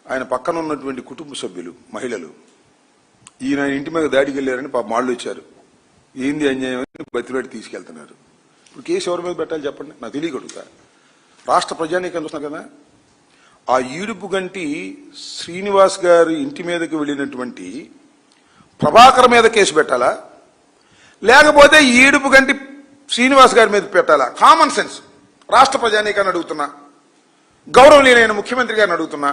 ఆయన పక్కన ఉన్నటువంటి కుటుంబ సభ్యులు మహిళలు ఈయన ఇంటి మీద దాడికి వెళ్ళారని పాప మాళ్ళు వచ్చారు. ఏంది అన్యాయం అని బతిలాడి తీసుకెళ్తున్నారు. ఇప్పుడు కేసు ఎవరి మీద పెట్టాలి చెప్పండి, నాకు తెలియగలుగుతా. రాష్ట్ర ప్రజానీకం చూస్తున్నారు కదా, ఆ ఈడుపుగంటి శ్రీనివాస్ గారి ఇంటి మీదకి వెళ్ళినటువంటి ప్రభాకర్ మీద కేసు పెట్టాలా, లేకపోతే ఈడుపుగంటి శ్రీనివాస్ గారి మీద పెట్టాలా? కామన్ సెన్స్ రాష్ట్ర ప్రజానీకాన్ని అడుగుతున్నా, గౌరవనీయులైన ముఖ్యమంత్రి గారిని అడుగుతున్నా,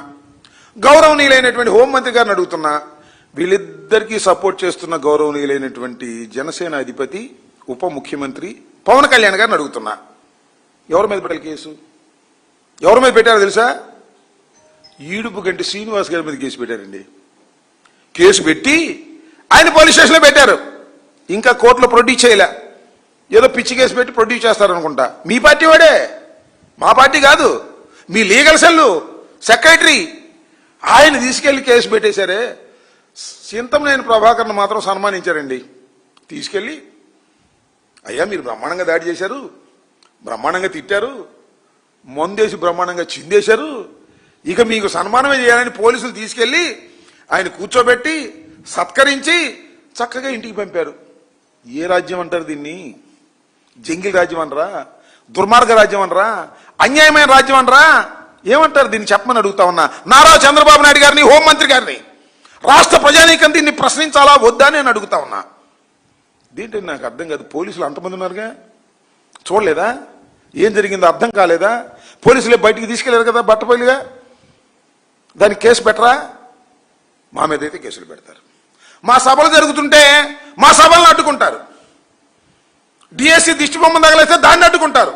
గౌరవనీయులైనటువంటి హోంమంత్రి గారిని అడుగుతున్నా, వీళ్ళిద్దరికీ సపోర్ట్ చేస్తున్న గౌరవనీయులైనటువంటి జనసేన అధిపతి ఉప ముఖ్యమంత్రి పవన్ కళ్యాణ్ గారిని అడుగుతున్నా, ఎవరి మీద పెట్టాలి కేసు? ఎవరి మీద పెట్టారో తెలుసా? ఈడుపుగంటి శ్రీనివాస్ గారి మీద కేసు పెట్టారండి. కేసు పెట్టి ఆయన పోలీస్ స్టేషన్లో పెట్టారు. ఇంకా కోర్టులో ప్రొడ్యూస్ చేయలే. ఏదో పిచ్చి కేసు పెట్టి ప్రొడ్యూస్ చేస్తారనుకుంటా. మీ పార్టీ వాడే, మా పార్టీ కాదు, మీ లీగల్ సెల్లు సెక్రటరీ ఆయన తీసుకెళ్లి కేసు పెట్టేశారే. చింతమనేని ప్రభాకర్ను మాత్రం సన్మానించారండి. తీసుకెళ్ళి అయ్యా మీరు బ్రహ్మాండంగా దాడి చేశారు, బ్రహ్మాండంగా తిట్టారు, మందేసి బ్రహ్మాండంగా చిందేశారు, ఇక మీకు సన్మానమే చేయాలని పోలీసులు తీసుకెళ్లి ఆయన కూర్చోబెట్టి సత్కరించి చక్కగా ఇంటికి పంపారు. ఏ రాజ్యం అంటారు దీన్ని? జంగిల్ రాజ్యం అనరా? దుర్మార్గ రాజ్యం అనరా? అన్యాయమైన రాజ్యం అనరా? ఏమంటారు దీన్ని చెప్పమని అడుగుతా ఉన్నా. నారా చంద్రబాబు నాయుడు గారిని, హోంమంత్రి గారిని, రాష్ట్ర ప్రజానీకం దీన్ని ప్రశ్నించాలా వద్దా నేను అడుగుతా ఉన్నా. దీంట్లో నాకు అర్థం కాదు. పోలీసులు అంతమంది ఉన్నారుగా, చూడలేదా? ఏం జరిగిందో అర్థం కాలేదా? పోలీసులే బయటికి తీసుకెళ్లారు కదా బట్టపల్లిగా, దానికి కేసు పెట్టరా? మా మీద అయితే కేసులు పెడతారు. మా సభలు జరుగుతుంటే మా సభలను అడ్డుకుంటారు. డిఎస్సి దిష్టి బొమ్మ తగలేస్తే దాన్ని అడ్డుకుంటారు.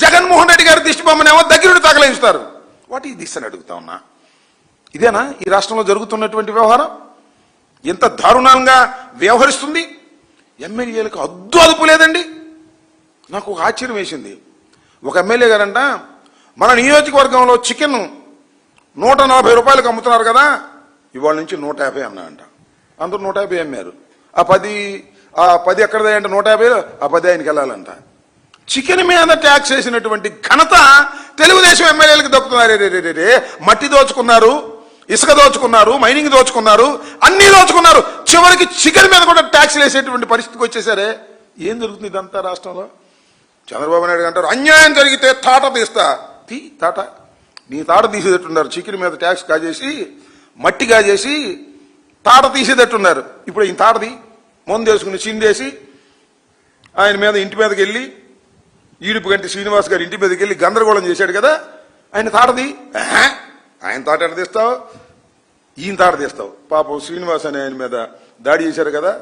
జగన్మోహన్ రెడ్డి గారి దిష్టి బొమ్మనేమో దగ్గరుండి తగలేస్తారు. వాటి దిశ అని అడుగుతా ఉన్నా. ఇదేనా ఈ రాష్ట్రంలో జరుగుతున్నటువంటి వ్యవహారం? ఎంత దారుణంగా వ్యవహరిస్తుంది. ఎమ్మెల్యేలకు అదుపు లేదండి. నాకు ఒక ఆశ్చర్యం వేసింది. ఒక ఎమ్మెల్యే గారంట, మన నియోజకవర్గంలో చికెన్ 140 రూపాయలకు అమ్ముతున్నారు కదా, ఇవాళ నుంచి 150 అన్నా అంట. అందరూ 150 అమ్మారు. ఆ 10 ఎక్కడదే అంటే 150, ఆ 10 ఆయనకి వెళ్ళాలంట. చికెన్ మీద ట్యాక్స్ వేసినటువంటి ఘనత తెలుగుదేశం ఎమ్మెల్యేలకు దక్కుతున్నారు. మట్టి దోచుకున్నారు, ఇసుక దోచుకున్నారు, మైనింగ్ దోచుకున్నారు, అన్ని దోచుకున్నారు. చివరికి చికెన్ మీద కూడా ట్యాక్స్ వేసేటువంటి పరిస్థితికి వచ్చేసారే. ఏం జరుగుతుంది ఇదంతా రాష్ట్రంలో? చంద్రబాబు నాయుడు అంటారు అన్యాయం జరిగితే తాట తీస్తా. తాట నీ తాట తీసేటట్టున్నారు. చికెన్ మీద ట్యాక్స్ కాజేసి, మట్టి కాజేసి తాట తీసేటట్టున్నారు. ఇప్పుడు ఈయన తాటది మందు వేసుకుని చిందేసి ఆయన మీద ఇంటి మీదకి వెళ్ళి, ఈడుపుగంటి శ్రీనివాస్ గారి ఇంటి మీదకి వెళ్ళి గందరగోళం చేశాడు కదా, ఆయన తాటది. ఆయన తాట ఎడ తీస్తావు, ఈయన తాట తీస్తావు. పాపం శ్రీనివాస్ అని ఆయన మీద దాడి చేశారు కదా,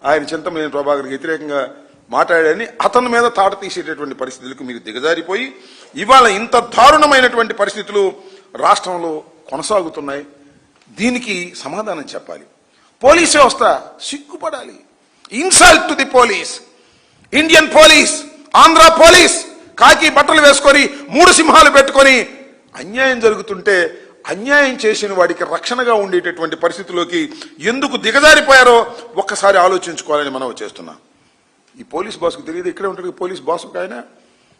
ఆయన చింతమనేని ప్రభాకర్కి వ్యతిరేకంగా మాట్లాడాడని అతని మీద తాట తీసేటటువంటి పరిస్థితులకు మీరు దిగజారిపోయి ఇవాళ ఇంత దారుణమైనటువంటి పరిస్థితులు రాష్ట్రంలో కొనసాగుతున్నాయి. దీనికి సమాధానం చెప్పాలి. పోలీస్ వ్యవస్థ సిగ్గుపడాలి. Insult to the police. Indian police, Andhra police కాకి బట్టలు వేసుకొని 3 సింహాలు పెట్టుకొని అన్యాయం జరుగుతుంటే అన్యాయం చేసిన వాడికి రక్షణగా ఉండేటటువంటి పరిస్థితుల్లోకి ఎందుకు దిగజారిపోయారో ఒక్కసారి ఆలోచించుకోవాలని మనం చేస్తున్నాం. ఈ పోలీస్ బాస్కు తెలియదు, ఇక్కడే ఉంటాడు పోలీస్ బాస్ ఒక ఆయన.